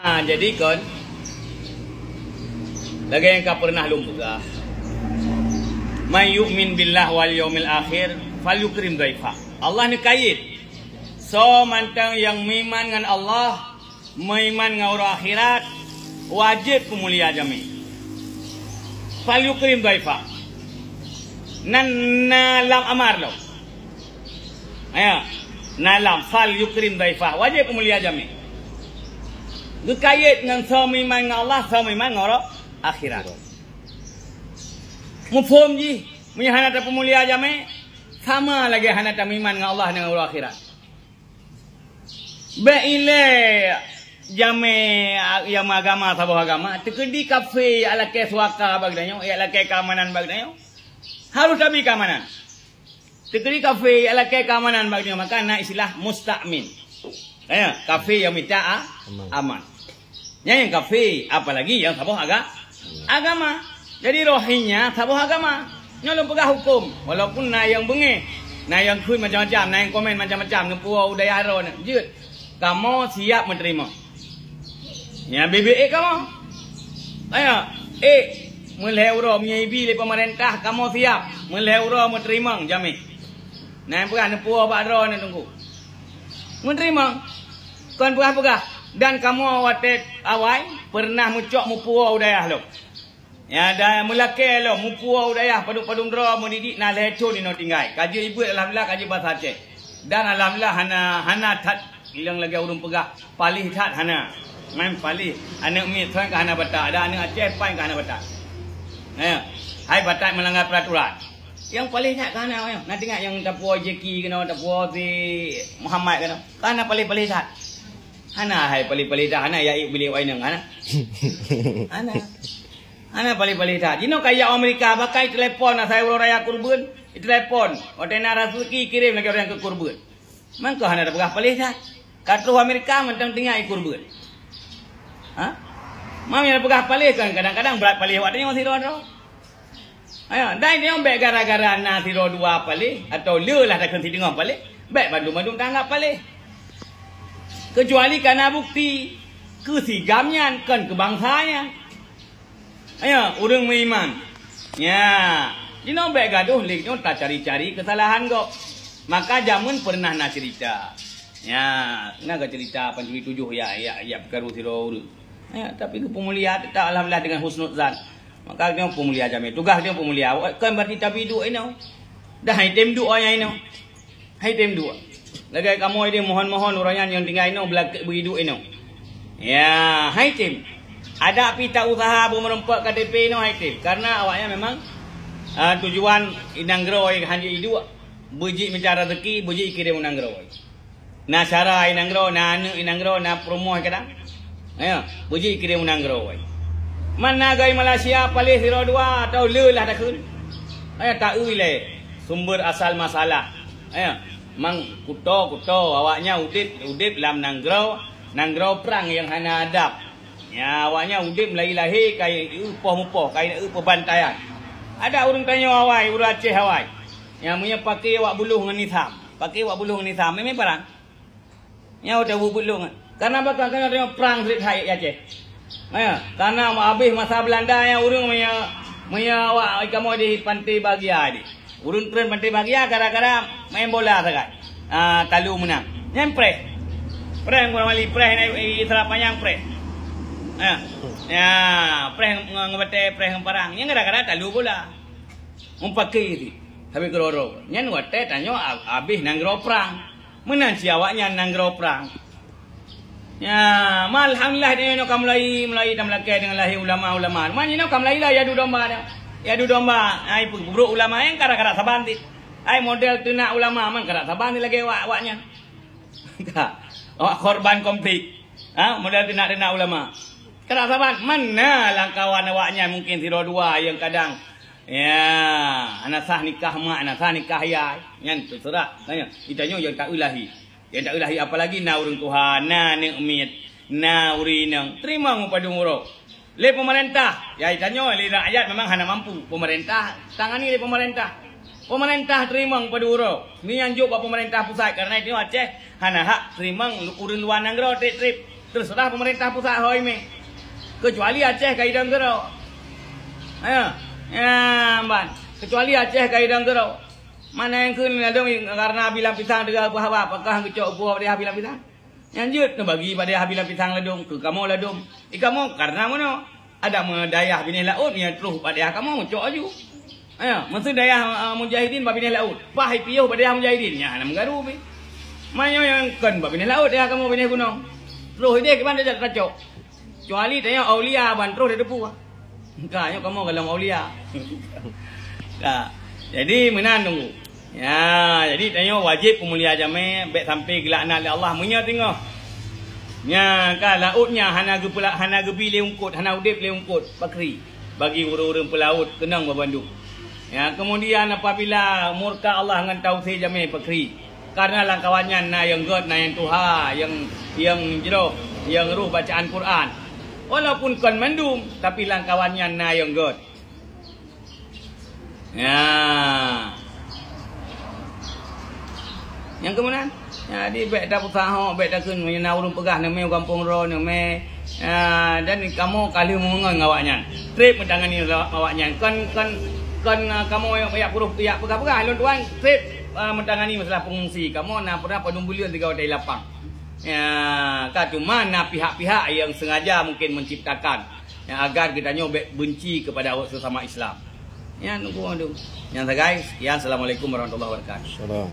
Jadi kon lagi yang kau pernah lumpuh. May yu'min billah wal yaumil akhir falyukrim dhaifa. Allah ni kait. So mantang yang meiman dengan Allah, meiman dengan orang akhirat, wajib pemulia jami. Falyukrim dhaifa. Nalam amar lo. Ayo, nalam falyukrim dhaifa. Wajib pemulia jami. Gekait dengan so meiman dengan Allah, so meiman dengan orang akhirat. Mufhum ji, punya hanata pemulia jami sama lagi hanata meiman dengan Allah dengan orang akhirat. Baile jami yang agama sabuh agama tekedi kafe ala ke suaka bagdanyo ala ke keamanan bagdanyo harus tapi keamanan. Tekedi kafe ala ke keamanan bagdanyo maka na istilah musta'min. Ya, kafe yang minta aman. Yang kafe apalagi yang sabuh agama. Jadi rohinya sabuh agama. Nyolong pegah hukum walaupun na yang bengi, na yang kuy macam-macam, na yang komen macam-macam, ngepuau udaya haron. Jut. Kamu siap menerima. Ya BBE kamu. Ayo, melewro menyebi le pemerintah kamu siap melewro menerima jamin. Nah pegah ngepuau badro ni tunggu. Menerima. Kon pegah-pegah dan kamu awate awai pernah mucok mupuau udaya lo. Ya dah mulake lo mupuau udaya padung-padung dro mendidik na leco ni no tinggai. Kaji ibu alhamdulillah kaji bahasa Aceh. Dan alhamdulillah hana tat hilang lagi urung pegah palih tat hana. Main palih anak mi tuan ke hana batak ada anak Aceh pai ke hana batak. Ya. Hai batak melanggar peraturan. Yang palih tat ke hana yo. Nak tengok yang tapuo Jeki kena tapuo si Muhammad kena. Kana palih-palih tat. Hana hai palih-palih tat hana ya beli wainang hana. Ana palih-palih tat. Dino kaya Amerika pakai telefon saya urang raya kurban, telefon. Otena Rasuki kirim lagi orang ke kurban. Mangko hana ada pegah palih tat. Kartu Amerika mentang tinggal kurban. Ha? Mami ada pegah palih kan kadang-kadang berat palih watanya masih ro. Ayo, dai dia ambek gara-gara na siro dua palih atau le lah tak kenti dengar palih. Baik bandung-bandung tanggap palih. Kecuali karena bukti kesigamnya kan kebangsanya. Ayo, urang beriman. Ya, dino baik gaduh lik no tak cari-cari kesalahan kok. Maka jamun pernah nak cerita. Ya, nak cerita 87 ya perkara siro urang. Ya, tapi ke pemulia tetap alhamdulillah dengan husnuzan. Maka dia pemulia jami. Tugas dia pemulia. Kan berarti tapi duk ini. Dah item duk orang ini. Item duk. Lagi kamu ini mohon-mohon orang yang tinggal ini belak begitu ini. Ya, item. Ada pita usaha merempak KTP no item. Karena awaknya memang tujuan inang geroi hanji itu buji mencari rezeki, buji kirim inang geroi. Na cara inang geroi, na anu inang geroi, na promo kadang. Ayo, buji kirim inang geroi. Mana gai Malaysia palih 02 atau le lah dah kun. Ayo tak le sumber asal masalah. Ayo, mang kuto awaknya udip lam nangrau perang yang hana adab. Ya awaknya udip lahir kai upoh-upoh kai pembantaian. Ada orang tanya awai, orang Aceh awai. Yang punya pakai awak buluh dengan hitam. Pakai awak buluh dengan hitam memang perang. Ya udah buluh. Karena bakal kena tengok perang Serit Hai Aceh. Ya, karena habis masa Belanda yang urang punya awak kamu di pantai Bagia di. Urang tren pantai Bagia gara-gara main bola sangat. Talu menang. Nyempre. Perang kurang mali perang Isra panjang pre. Ya, perang ngebate perang perang. Yang gara-gara talu bola. Mempakai itu. Habis geroro. Nyan wate tanyo habis nanggro perang. Menan si awaknya nanggro perang. Ya, alhamdulillah dia nak mulai dan melakai dengan lahir ulama-ulama. Mana nak mulai lah ya du domba dah. Ya du domba. Ai buruk ulama yang kadang-kadang sabantit. Ai model tu nak ulama man kadang sabantit lagi awaknya. Awak korban konflik. Model tu nak ulama. Kadang saban mana lah kawan awaknya mungkin 02 yang kadang anak sah nikah mak, anak sah nikah ayah. Yang tu surat. Tanya, ditanya yang tak ilahi. Yang tak ilahi apalagi na urang Tuhan, na nikmat, na urinang. Terima pada umur. Le pemerintah, ya ditanya le rakyat memang hana mampu. Pemerintah tangani le pemerintah. Pemerintah terima pada urang. Ni yang jok pemerintah pusat karena itu Aceh hana hak terima urang luar negara trip. terserah pemerintah pusat hoi me. Kecuali Aceh kaidang gerau. Ayo. Ya, ban. Kecuali Aceh kaidang gerau. Mana yang kun ada karena bilang pisang dengan apa apakah kecok buah pada bilang pisang? Lanjut bagi pada bilang pisang ledung ke kamu ledung. Kamu karena mana? Ada dayah bini laut yang terus pada kamu cok aju. Ayo, maksud dayah mujahidin bini laut. Pahai piuh pada mujahidin. Ya, nama garu be. Mana yang kan bini laut dia kamu bini gunung. Terus dia ke mana dia kacau. Kecuali tanya aulia ban terus dia depu. Kayaknya kamu kalau aulia. Nah, jadi menan tunggu. Ya, jadi tanya wajib pemulia jame baik sampai gelakna oleh Allah munya tengok. Nya kan lautnya hana gebi leungkut, hana udip leungkut bakri bagi urang-urang pelaut kenang babandung. Ya, kemudian apabila murka Allah dengan tauhid jame bakri karena langkawannya na yang God na yang Tuhan yang jero yang ruh bacaan Quran. Walaupun kan mendung tapi langkawannya na yang God. Ya. Yang kemudian jadi baik dah usaha baik dah kun menyana urang pegah nama kampung ro nama dan kamu kali mengon awaknya. Trip mentangani awaknya. Kan kamu yang banyak puruh ya pegah-pegah lon tuan trip mentangani masalah pengungsi. Kamu nak pernah padung bulion 3 wadai lapang. Ya, kan cuma nak pihak-pihak yang sengaja mungkin menciptakan agar kita nyobek benci kepada sesama Islam. Ya, nunggu. Yang guys, ya assalamualaikum warahmatullahi wabarakatuh.